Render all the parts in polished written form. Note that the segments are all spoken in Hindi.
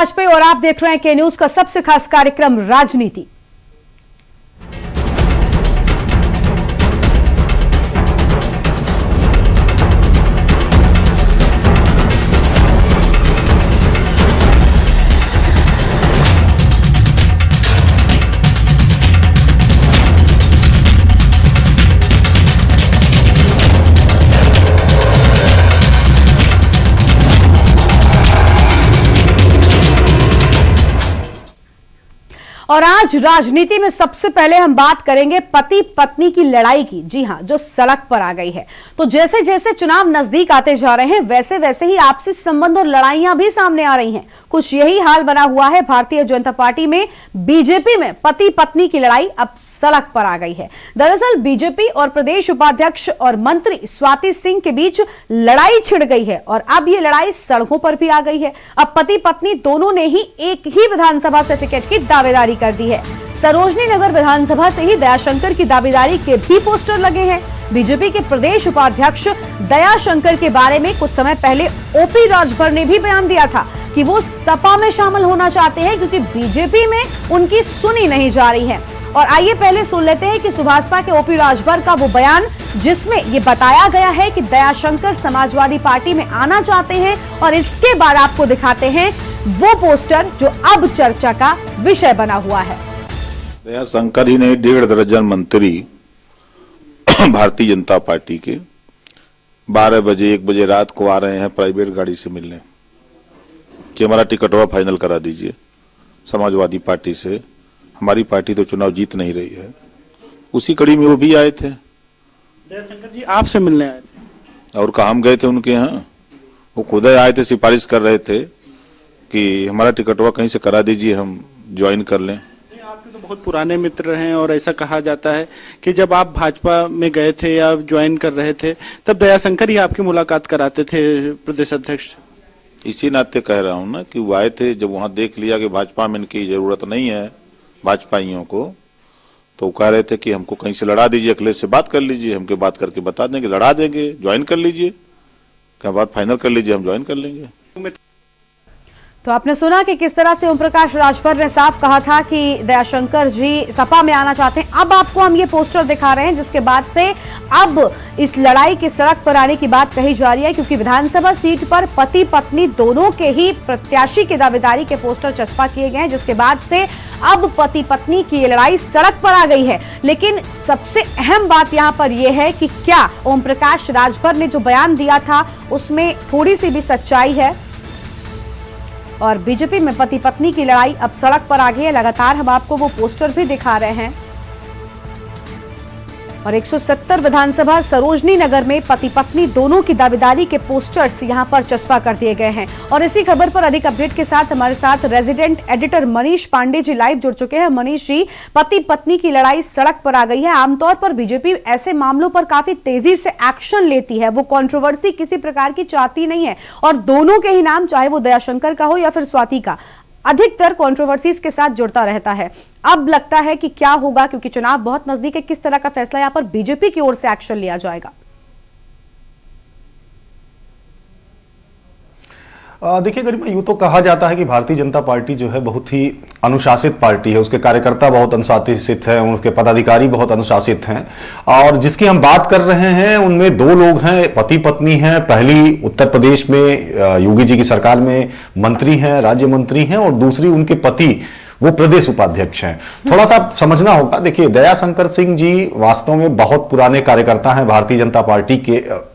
वाजपेयी और आप देख रहे हैं के न्यूज का सबसे खास कार्यक्रम राजनीति। और आज राजनीति में सबसे पहले हम बात करेंगे पति पत्नी की लड़ाई की। जी हां, जो सड़क पर आ गई है। तो जैसे जैसे चुनाव नजदीक आते जा रहे हैं वैसे वैसे ही आपसी संबंध और लड़ाइयां भी सामने आ रही हैं। कुछ यही हाल बना हुआ है भारतीय जनता पार्टी में। बीजेपी में पति पत्नी की लड़ाई अब सड़क पर आ गई है। दरअसल बीजेपी और प्रदेश उपाध्यक्ष और मंत्री स्वाति सिंह के बीच लड़ाई छिड़ गई है और अब ये लड़ाई सड़कों पर भी आ गई है। अब पति पत्नी दोनों ने ही एक ही विधानसभा से टिकट की दावेदारी कर दी है। सरोजनी नगर विधानसभा से ही दयाशंकर की दावेदारी के भी पोस्टर लगे हैं। बीजेपी के प्रदेश उपाध्यक्ष दयाशंकर के बारे में कुछ समय पहले ओपी राजभर ने भी बयान दिया था कि वो सपा में शामिल होना चाहते हैं क्योंकि बीजेपी में उनकी सुनी नहीं जा रही है। और आइए पहले सुन लेते हैं कि सुभाषपा के ओपी राजभर का वो बयान जिसमें ये बताया गया है कि दयाशंकर समाजवादी पार्टी में आना चाहते हैं और इसके बाद आपको दिखाते हैं वो पोस्टर जो अब चर्चा का विषय बना हुआ है। दयाशंकर ही ने 1.5 दर्जन मंत्री भारतीय जनता पार्टी के 12 बजे 1 बजे रात को आ रहे हैं प्राइवेट गाड़ी से मिलने कि हमारा टिकटवा फाइनल करा दीजिए समाजवादी पार्टी से, हमारी पार्टी तो चुनाव जीत नहीं रही है। उसी कड़ी में वो भी आए थे। दयाशंकर जी आपसे मिलने आए थे और कहा हम गए थे उनके यहाँ, वो खुद ही आए थे, सिफारिश कर रहे थे कि हमारा टिकटवा कहीं से करा दीजिए, हम ज्वाइन कर लें। आपके तो बहुत पुराने मित्र हैं और ऐसा कहा जाता है कि जब आप भाजपा में गए थे या ज्वाइन कर रहे थे तब दयाशंकर ही आपकी मुलाकात कराते थे प्रदेश अध्यक्ष। इसी नाते कह रहा हूं ना कि वो आए थे, जब वहां देख लिया कि भाजपा में इनकी जरूरत नहीं है भाजपाइयों को, तो कह रहे थे कि हमको कहीं से लड़ा दीजिए, अखिलेश से बात कर लीजिए, हमके बात करके बता देंगे, लड़ा देंगे, ज्वाइन कर लीजिए, क्या बात फाइनल कर लीजिए, हम ज्वाइन कर लेंगे। तो आपने सुना कि किस तरह से ओम प्रकाश राजभर ने साफ कहा था कि दयाशंकर जी सपा में आना चाहते हैं। अब आपको हम ये पोस्टर दिखा रहे हैं जिसके बाद से अब इस लड़ाई की सड़क पर आने की बात कही जा रही है क्योंकि विधानसभा सीट पर पति पत्नी दोनों के ही प्रत्याशी की दावेदारी के पोस्टर चस्पा किए गए हैं, जिसके बाद से अब पति पत्नी की लड़ाई सड़क पर आ गई है। लेकिन सबसे अहम बात यहां पर यह है कि क्या ओम प्रकाश राजभर ने जो बयान दिया था उसमें थोड़ी सी भी सच्चाई है। और बीजेपी में पति पत्नी की लड़ाई अब सड़क पर आ गई है। लगातार हम आपको वो पोस्टर भी दिखा रहे हैं। और 170 विधानसभा सरोजनी नगर में पति पत्नी दोनों की दावेदारी के पोस्टर्स यहां पर चस्पा कर दिए गए हैं। और इसी खबर पर अधिक अपडेट के साथ हमारे साथ resident editor Manish Pandey ji live जुड़ चुके हैं। मनीष जी, पति पत्नी की लड़ाई सड़क पर आ गई है। आमतौर पर बीजेपी ऐसे मामलों पर काफी तेजी से एक्शन लेती है, वो कंट्रोवर्सी किसी प्रकार की चाहती नहीं है और दोनों के ही नाम, चाहे वो दयाशंकर का हो या फिर स्वाति का, अधिकतर कंट्रोवर्सीज के साथ जुड़ता रहता है। अब लगता है कि क्या होगा क्योंकि चुनाव बहुत नजदीक है, किस तरह का फैसला यहां पर बीजेपी की ओर से एक्शन लिया जाएगा? देखिए गरिमा, यूं तो कहा जाता है कि भारतीय जनता पार्टी जो है बहुत ही अनुशासित पार्टी है, उसके कार्यकर्ता बहुत अनुशासित हैं, उसके पदाधिकारी बहुत अनुशासित हैं। और जिसकी हम बात कर रहे हैं उनमें 2 लोग हैं, पति पत्नी हैं। पहली उत्तर प्रदेश में योगी जी की सरकार में मंत्री हैं, राज्य मंत्री हैं, और दूसरी उनके पति वो प्रदेश उपाध्यक्ष हैं। थोड़ा सा समझना होगा। देखिए, दयाशंकर सिंह जी वास्तव में बहुत पुराने कार्यकर्ता हैं, भारतीय जनता पार्टी के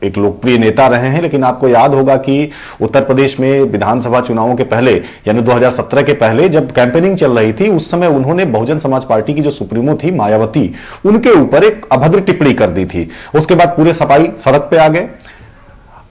एक लोकप्रिय नेता रहे हैं। लेकिन आपको याद होगा कि उत्तर प्रदेश में विधानसभा चुनावों के पहले, यानी 2017 के पहले जब कैंपेनिंग चल रही थी, उस समय उन्होंने बहुजन समाज पार्टी की जो सुप्रीमो थी मायावती, उनके ऊपर एक अभद्र टिप्पणी कर दी थी। उसके बाद पूरे सपाई सड़क पे आ गए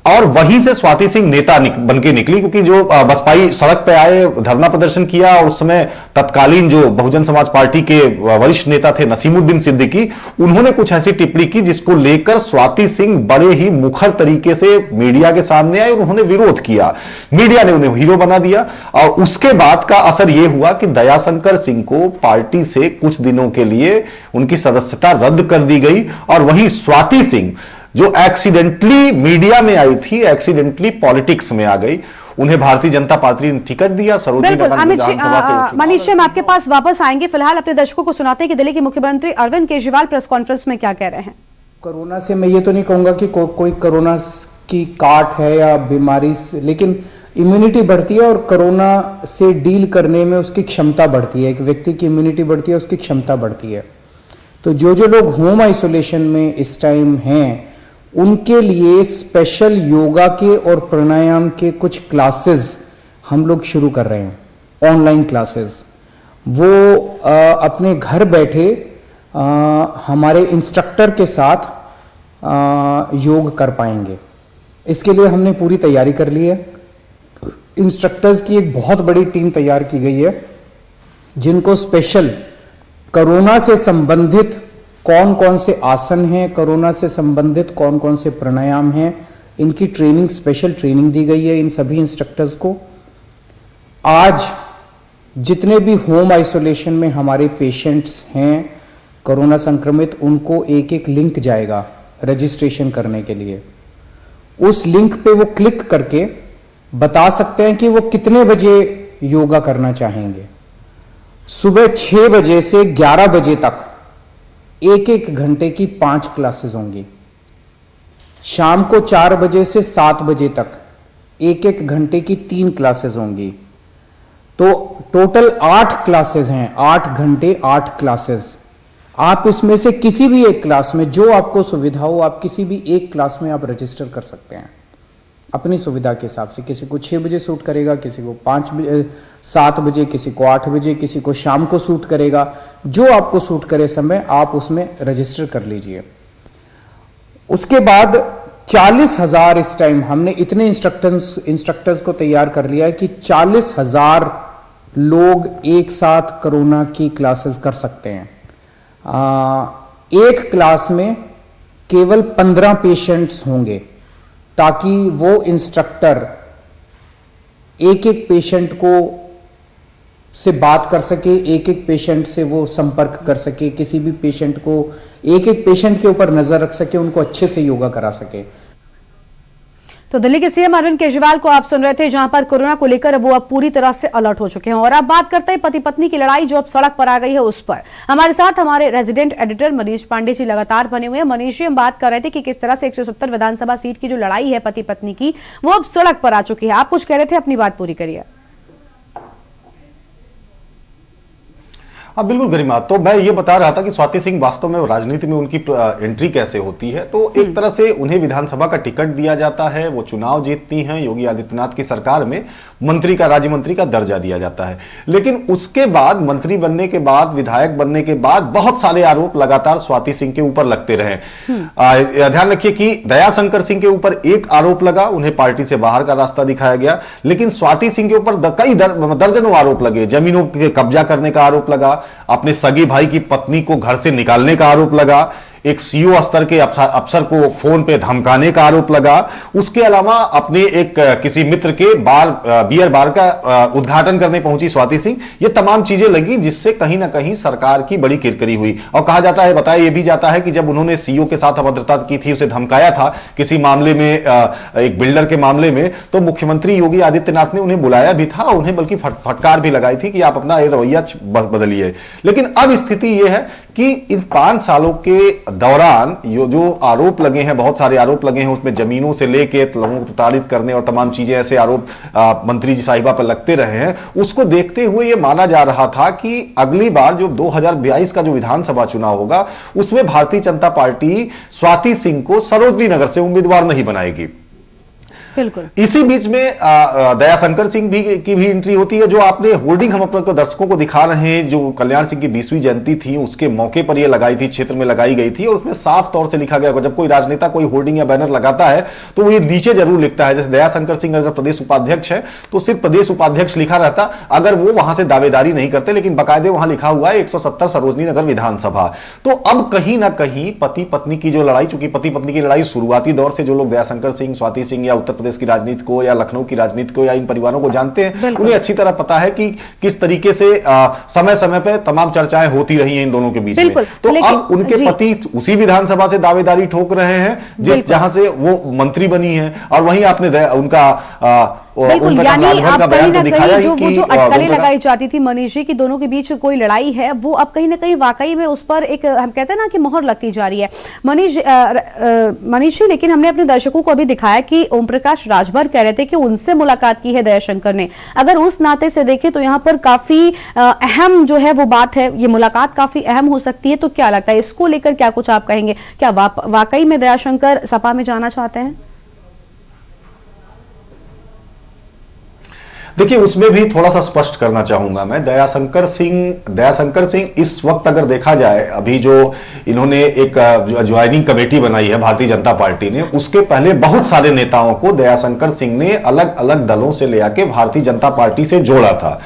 और वहीं से स्वाति सिंह नेता बन के निकली, क्योंकि जो बसपाई सड़क पे आए, धरना प्रदर्शन किया, और उस समय तत्कालीन जो बहुजन समाज पार्टी के वरिष्ठ नेता थे नसीमुद्दीन सिद्दीकी, उन्होंने कुछ ऐसी टिप्पणी की जिसको लेकर स्वाति सिंह बड़े ही मुखर तरीके से मीडिया के सामने आए और उन्होंने विरोध किया। मीडिया ने उन्हें हीरो बना दिया और उसके बाद का असर यह हुआ कि दयाशंकर सिंह को पार्टी से कुछ दिनों के लिए उनकी सदस्यता रद्द कर दी गई। और वहीं स्वाति सिंह जो एक्सीडेंटली मीडिया में आई थी, एक्सीडेंटली पॉलिटिक्स में आ गई, उन्हें भारतीय जनता पार्टी ने टिकट दिया। सरोजनी बिल्कुल नगर अमित जी, विधानसभा से वो चुनाव मनीष जी, हम आपके पास वापस आएंगे। फिलहाल अपने दर्शकों को सुनाते हैं कि दिल्ली के मुख्यमंत्री अरविंद केजरीवाल प्रेस कॉन्फ्रेंस में क्या कह रहे हैं। कोरोना से मैं ये तो नहीं कहूंगा कि कोई कोरोना की काट है या बीमारी से, लेकिन इम्यूनिटी बढ़ती है और कोरोना से डील करने में उसकी क्षमता बढ़ती है। एक व्यक्ति की इम्यूनिटी बढ़ती है, उसकी क्षमता बढ़ती है। तो जो लोग होम आइसोलेशन में इस टाइम हैं, उनके लिए स्पेशल योगा के और प्राणायाम के कुछ क्लासेस हम लोग शुरू कर रहे हैं, ऑनलाइन क्लासेस। वो अपने घर बैठे हमारे इंस्ट्रक्टर के साथ योग कर पाएंगे। इसके लिए हमने पूरी तैयारी कर ली है। इंस्ट्रक्टर्स की एक बहुत बड़ी टीम तैयार की गई है, जिनको स्पेशल कोरोना से संबंधित कौन कौन से आसन हैं, कोरोना से संबंधित कौन कौन से प्राणायाम हैं, इनकी ट्रेनिंग, स्पेशल ट्रेनिंग दी गई है इन सभी इंस्ट्रक्टर्स को। आज जितने भी होम आइसोलेशन में हमारे पेशेंट्स हैं कोरोना संक्रमित, उनको एक एक लिंक जाएगा रजिस्ट्रेशन करने के लिए। उस लिंक पे वो क्लिक करके बता सकते हैं कि वो कितने बजे योगा करना चाहेंगे। सुबह 6 बजे से 11 बजे तक एक एक घंटे की 5 क्लासेस होंगी। शाम को 4 बजे से 7 बजे तक एक एक घंटे की 3 क्लासेस होंगी। तो टोटल 8 क्लासेस हैं, 8 घंटे 8 क्लासेस। आप इसमें से किसी भी एक क्लास में, जो आपको सुविधा हो, आप किसी भी एक क्लास में आप रजिस्टर कर सकते हैं अपनी सुविधा के हिसाब से। किसी को 6 बजे सूट करेगा, किसी को 7 बजे, किसी को 8 बजे, किसी को शाम को सूट करेगा। जो आपको सूट करे समय, आप उसमें रजिस्टर कर लीजिए। उसके बाद 40,000 इस टाइम हमने इतने इंस्ट्रक्टर्स को तैयार कर लिया है कि 40,000 लोग एक साथ कोरोना की क्लासेस कर सकते हैं। एक क्लास में केवल 15 पेशेंट्स होंगे, ताकि वो इंस्ट्रक्टर एक एक पेशेंट को से बात कर सके, एक एक पेशेंट से वो संपर्क कर सके, किसी भी पेशेंट को एक एक पेशेंट के ऊपर नजर रख सके, उनको अच्छे से योगा करा सके। तो दिल्ली के सीएम अरविंद केजरीवाल को आप सुन रहे थे, जहां पर कोरोना को लेकर वो अब पूरी तरह से अलर्ट हो चुके हैं। और अब बात करते हैं पति पत्नी की लड़ाई जो अब सड़क पर आ गई है उस पर। हमारे साथ हमारे रेजिडेंट एडिटर मनीष पांडे जी लगातार बने हुए हैं। मनीष जी, हम बात कर रहे थे कि किस तरह से 170 विधानसभा सीट की जो लड़ाई है पति पत्नी की, वो अब सड़क पर आ चुकी है। आप कुछ कह रहे थे, अपनी बात पूरी करिए। हाँ बिल्कुल गरिमा, तो मैं ये बता रहा था कि स्वाति सिंह वास्तव में राजनीति में उनकी एंट्री कैसे होती है। तो एक तरह से उन्हें विधानसभा का टिकट दिया जाता है, वो चुनाव जीतती हैं, योगी आदित्यनाथ की सरकार में मंत्री का, राज्य मंत्री का दर्जा दिया जाता है। लेकिन उसके बाद मंत्री बनने के बाद, विधायक बनने के बाद बहुत सारे आरोप लगातार स्वाति सिंह के ऊपर लगते रहे। ध्यान रखिए कि दयाशंकर सिंह के ऊपर एक आरोप लगा, उन्हें पार्टी से बाहर का रास्ता दिखाया गया, लेकिन स्वाति सिंह के ऊपर कई दर्जनों आरोप लगे। जमीनों के कब्जा करने का आरोप लगा, अपने सगी भाई की पत्नी को घर से निकालने का आरोप लगा, एक सीओ स्तर के अफसर को फोन पे धमकाने का आरोप लगा। उसके अलावा अपने एक किसी मित्र के बियर बार का उद्घाटन करने पहुंची स्वाति सिंह। ये तमाम चीजें लगी, जिससे कहीं ना कहीं सरकार की बड़ी किरकिरी हुई। और कहा जाता है, बताया यह भी जाता है कि जब उन्होंने सीओ के साथ अभद्रता की थी, उसे धमकाया था किसी मामले में, एक बिल्डर के मामले में, तो मुख्यमंत्री योगी आदित्यनाथ ने उन्हें बुलाया भी था, उन्हें बल्कि फटकार भी लगाई थी कि आप अपना रवैया बदलिए। लेकिन अब स्थिति यह है कि इन 5 सालों के दौरान जो आरोप लगे हैं, बहुत सारे आरोप लगे हैं, उसमें जमीनों से लेके लोगों को प्रताड़ित करने और तमाम चीजें, ऐसे आरोप मंत्री साहिबा पर लगते रहे हैं। उसको देखते हुए यह माना जा रहा था कि अगली बार जो 2022 का जो विधानसभा चुनाव होगा, उसमें भारतीय जनता पार्टी स्वाति सिंह को सरोजनी नगर से उम्मीदवार नहीं बनाएगी। बिल्कुल। इसी बीच में दयाशंकर सिंह की भी एंट्री होती है। जो आपने होर्डिंग हम अपने दर्शकों को दिखा रहे हैं, जो कल्याण सिंह की 20वीं जयंती थी, उसके मौके पर यह लगाई थी, क्षेत्र में लगाई गई थी, और उसमें साफ तौर से लिखा गया, जब कोई राजनेता कोई होर्डिंग या बैनर लगाता है तो वो ये नीचे जरूर लिखता है। जैसे दयाशंकर सिंह अगर प्रदेश उपाध्यक्ष है तो सिर्फ प्रदेश उपाध्यक्ष लिखा रहता, अगर वो वहां से दावेदारी नहीं करते, लेकिन बाकायदे वहां लिखा हुआ है 170 सरोजनी नगर विधानसभा। तो अब कहीं ना कहीं पति पत्नी की जो लड़ाई, चूंकि पति पत्नी की लड़ाई शुरुआती दौर से जो लोग दयाशंकर सिंह, स्वाति सिंह या उत्तर प्रदेश की राजनीति को या लखनऊ की राजनीति को या इन परिवारों को जानते हैं, उन्हें अच्छी तरह पता है कि किस तरीके से समय समय पर तमाम चर्चाएं होती रही हैं इन दोनों के बीच में। तो अब उनके पति उसी विधानसभा से दावेदारी ठोक रहे हैं जहां से वो मंत्री बनी है, और वहीं आपने उनका बिल्कुल, यानी अब कहीं ना कहीं जो वो जो अटकलें ओम लगाई जाती थी मनीष जी की दोनों के बीच कोई लड़ाई है, वो अब कहीं ना कहीं वाकई में उस पर एक हम कहते हैं ना कि मोहर लगती जा रही है। मनीष जी, लेकिन हमने अपने दर्शकों को अभी दिखाया कि ओम प्रकाश राजभर कह रहे थे कि उनसे मुलाकात की है दयाशंकर ने। अगर उस नाते से देखें तो यहाँ पर काफी अहम जो है वो बात है, ये मुलाकात काफी अहम हो सकती है। तो क्या लगता है इसको लेकर क्या कुछ आप कहेंगे? क्या वाकई में दयाशंकर सपा में जाना चाहते हैं? देखिए, उसमें भी थोड़ा सा स्पष्ट करना चाहूंगा मैं। दयाशंकर सिंह इस वक्त अगर देखा जाए, अभी जो इन्होंने एक ज्वाइनिंग कमेटी बनाई है भारतीय जनता पार्टी ने, उसके पहले बहुत सारे नेताओं को दयाशंकर सिंह ने अलग अलग दलों से ले आके भारतीय जनता पार्टी से जोड़ा था।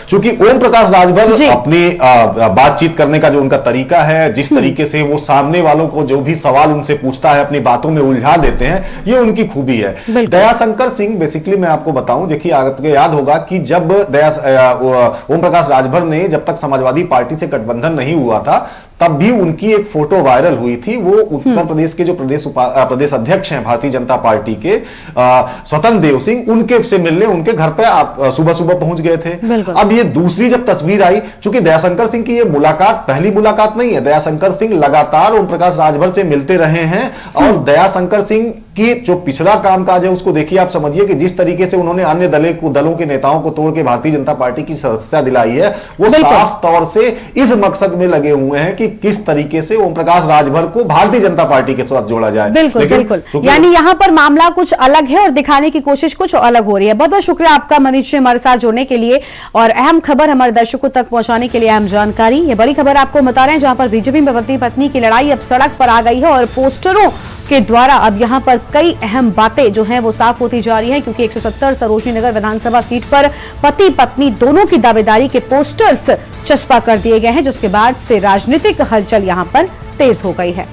क्योंकि ओम प्रकाश राजभर अपनी बातचीत करने का जो उनका तरीका है, जिस तरीके से वो सामने वालों को जो भी सवाल उनसे पूछता है अपनी बातों में उलझा देते हैं, ये उनकी खूबी है। दयाशंकर सिंह बेसिकली मैं आपको बताऊं, देखिए आपको याद होगा कि जब ओम प्रकाश राजभर ने जब तक समाजवादी पार्टी से गठबंधन नहीं हुआ था, तब भी उनकी एक फोटो वायरल हुई थी। वो उत्तर प्रदेश के जो प्रदेश अध्यक्ष हैं भारतीय जनता पार्टी के, स्वतंत्र देव सिंह, उनके से मिलने उनके घर पे आप सुबह सुबह पहुंच गए थे। अब ये दूसरी जब तस्वीर आई, चूंकि दयाशंकर सिंह की ये मुलाकात पहली मुलाकात नहीं है, दयाशंकर सिंह लगातार ओम प्रकाश राजभर से मिलते रहे हैं। और दयाशंकर सिंह की जो पिछड़ा कामकाज है उसको देखिए, आप समझिए कि जिस तरीके से उन्होंने अन्य दलों के नेताओं को तोड़ के भारतीय जनता पार्टी की सदस्यता दिलाई है, वो साफ तौर से इस मकसद में लगे हुए हैं कि किस तरीके से ओम प्रकाश राजभर को भारतीय जनता पार्टी के साथ जोड़ा जाए। बिल्कुल बिल्कुल, यानी यहां पर मामला कुछ अलग है और दिखाने की कोशिश कुछ अलग हो रही है। बहुत बहुत शुक्रिया आपका मनीष जी, हमारे साथ जुड़ने के लिए और अहम खबर हमारे दर्शकों तक पहुंचाने के लिए, अहम जानकारी। ये बड़ी खबर आपको बता रहे हैं जहां पर बीजेपी में पति पत्नी की लड़ाई अब सड़क पर आ गई है और पोस्टरों के द्वारा अब यहां पर कई अहम बातें जो हैं वो साफ होती जा रही हैं, क्योंकि 170 सरोजनी नगर विधानसभा सीट पर पति पत्नी दोनों की दावेदारी के पोस्टर्स चस्पा कर दिए गए हैं, जिसके बाद से राजनीतिक हलचल यहां पर तेज हो गई है।